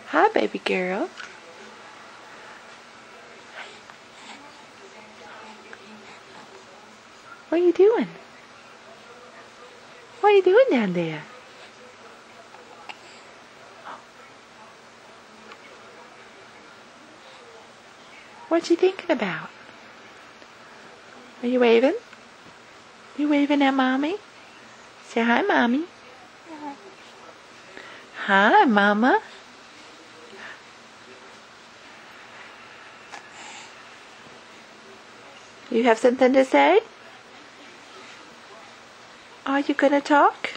Hi, baby girl. What are you doing? What are you doing down there? What you thinking about? Are you waving? You waving at Mommy? Say hi, Mommy. Hi, Mama. You have something to say? Are you gonna talk?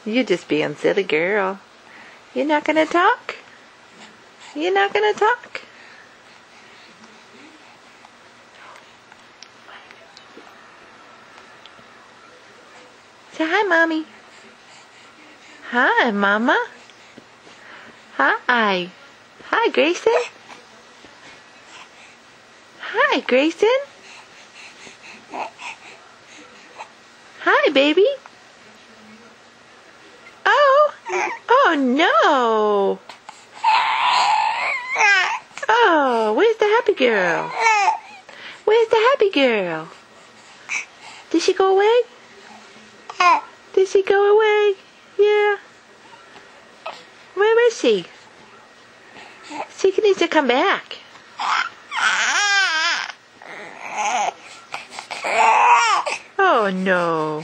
You're just being silly girl. You're not gonna talk? You're not gonna talk? Say hi, Mommy. Hi, Mama. Hi. Hi, Grayson. Hi, Grayson. Hi, baby. Oh no. Oh, where's the happy girl? Where's the happy girl? Did she go away? Did she go away? Yeah. Where is she? She needs to come back. Oh no.